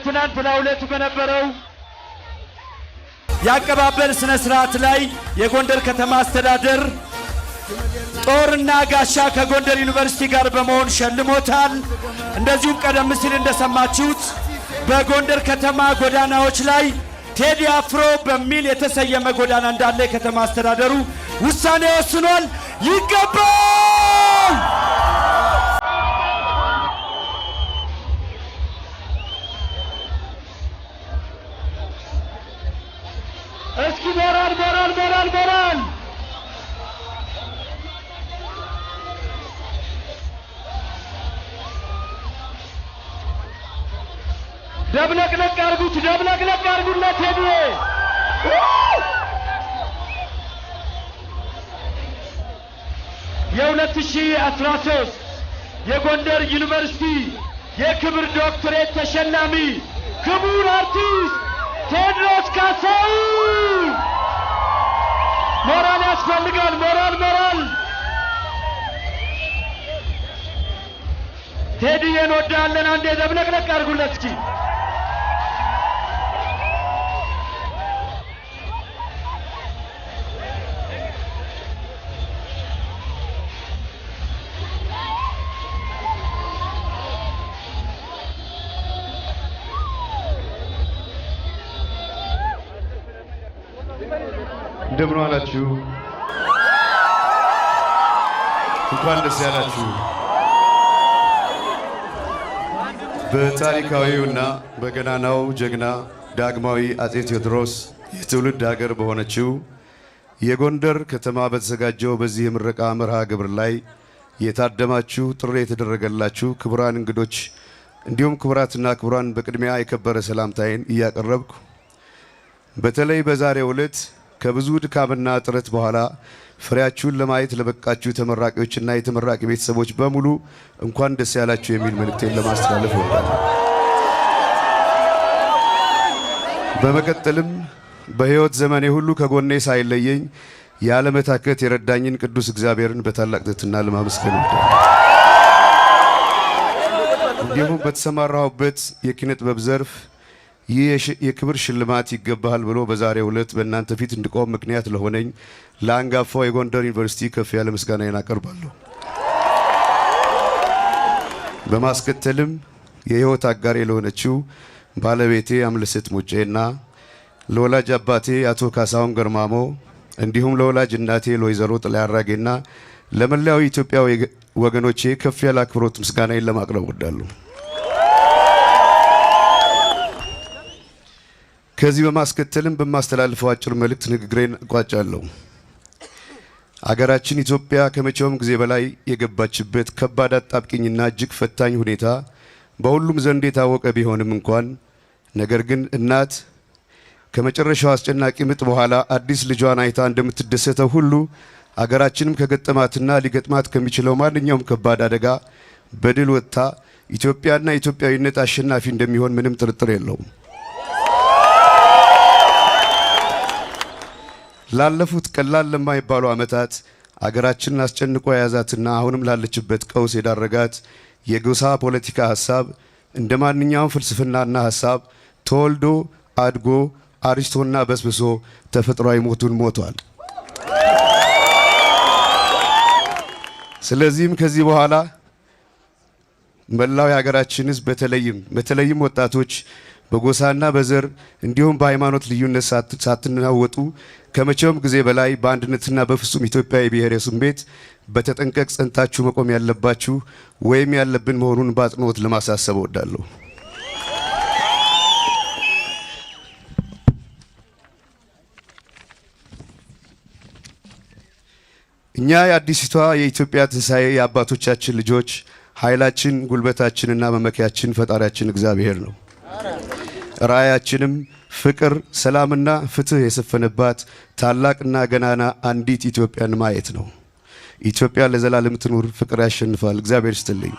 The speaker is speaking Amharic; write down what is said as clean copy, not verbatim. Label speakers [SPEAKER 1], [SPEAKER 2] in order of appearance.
[SPEAKER 1] በትናንትና ዕለት በነበረው ያቀባበል ስነ ስርዓት ላይ የጎንደር ከተማ አስተዳደር ጦርና ጋሻ ከጎንደር ዩኒቨርሲቲ ጋር በመሆን ሸልሞታል። እንደዚሁም ቀደም ሲል እንደሰማችሁት በጎንደር ከተማ ጎዳናዎች ላይ ቴዲ አፍሮ በሚል የተሰየመ ጎዳና እንዳለ የከተማ አስተዳደሩ ውሳኔ ወስኗል። ይገባል። እስኪ ሞራል ሞራል ሞራል ሞራል ደብለቅለቅ አርጉት፣ ደብለቅለቅ አርጉለት ቴዲ። የ2013 የጎንደር ዩኒቨርሲቲ የክብር ዶክትሬት ተሸላሚ ክቡር አርቲስት ቴዎድሮስ ካሳሁን። ሞራል ያስፈልጋል። ሞራል ሞራል። ቴዲዬን እንወዳለን። አንዴ ደብለቅለቅ አርጉለት እስኪ።
[SPEAKER 2] እንደምን ዋላችሁ? እንኳን ደስ ያላችሁ። በታሪካዊውና በገናናው ጀግና ዳግማዊ አጼ ቴዎድሮስ የትውልድ ሀገር በሆነችው የጎንደር ከተማ በተዘጋጀው በዚህ የምረቃ መርሃ ግብር ላይ የታደማችሁ ጥሪ የተደረገላችሁ ክቡራን እንግዶች እንዲሁም ክቡራትና ክቡራን በቅድሚያ የከበረ ሰላምታዬን እያቀረብኩ በተለይ በዛሬው ዕለት ከብዙ ድካምና ጥረት በኋላ ፍሬያችሁን ለማየት ለበቃችሁ ተመራቂዎችና የተመራቂ ቤተሰቦች በሙሉ እንኳን ደስ ያላችሁ የሚል መልእክቴን ለማስተላለፍ እወዳለሁ። በመቀጠልም በሕይወት ዘመኔ ሁሉ ከጎኔ ሳይለየኝ ያለመታከት የረዳኝን ቅዱስ እግዚአብሔርን በታላቅ ትሕትና ለማመስገን እወዳለሁ። እንዲሁም በተሰማራሁበት የኪነ ጥበብ ዘርፍ ይህ የክብር ሽልማት ይገባሃል ብሎ በዛሬው ዕለት በእናንተ ፊት እንድቆም ምክንያት ለሆነኝ ለአንጋፋው የጎንደር ዩኒቨርሲቲ ከፍ ያለ ምስጋናዬን አቀርባለሁ። በማስከተልም የሕይወት አጋሬ ለሆነችው ባለቤቴ አምለሰት ሙጬና ለወላጅ አባቴ አቶ ካሳሁን ገርማሞ እንዲሁም ለወላጅ እናቴ ለወይዘሮ ጥላይ አራጌና ለመላው ኢትዮጵያ ወገኖቼ ከፍ ያለ አክብሮት ምስጋናዬን ለማቅረብ እወዳለሁ። ከዚህ በማስከተልም በማስተላልፈው አጭር መልእክት ንግግሬን እቋጫለሁ። አገራችን ኢትዮጵያ ከመቼውም ጊዜ በላይ የገባችበት ከባድ አጣብቂኝና እጅግ ፈታኝ ሁኔታ በሁሉም ዘንድ የታወቀ ቢሆንም እንኳን ነገር ግን እናት ከመጨረሻው አስጨናቂ ምጥ በኋላ አዲስ ልጇን አይታ እንደምትደሰተው ሁሉ አገራችንም ከገጠማትና ሊገጥማት ከሚችለው ማንኛውም ከባድ አደጋ በድል ወጥታ ኢትዮጵያና ኢትዮጵያዊነት አሸናፊ እንደሚሆን ምንም ጥርጥር የለውም። ላለፉት ቀላል ለማይባሉ ዓመታት አገራችንን አስጨንቆ የያዛትና አሁንም ላለችበት ቀውስ የዳረጋት የጎሳ ፖለቲካ ሐሳብ እንደ ማንኛውም ፍልስፍናና ሐሳብ ተወልዶ አድጎ አሪስቶና በስብሶ ተፈጥሯዊ ሞቱን ሞቷል። ስለዚህም ከዚህ በኋላ መላው የሀገራችን ሕዝብ በተለይም ወጣቶች በጎሳና በዘር እንዲሁም በሃይማኖት ልዩነት ሳትናወጡ ከመቼውም ጊዜ በላይ በአንድነትና በፍጹም ኢትዮጵያዊ ብሔራዊ ስሜት በተጠንቀቅ ጸንታችሁ መቆም ያለባችሁ ወይም ያለብን መሆኑን በአጽንኦት ለማሳሰብ እወዳለሁ። እኛ የአዲስቷ የኢትዮጵያ ትንሣኤ የአባቶቻችን ልጆች ኃይላችን፣ ጉልበታችንና መመኪያችን ፈጣሪያችን እግዚአብሔር ነው። ራእያችንም ፍቅር፣ ሰላምና ፍትህ የሰፈነባት ታላቅና ገናና አንዲት ኢትዮጵያን ማየት ነው። ኢትዮጵያ ለዘላለም ትኑር። ፍቅር ያሸንፋል። እግዚአብሔር ይስጥልኝ።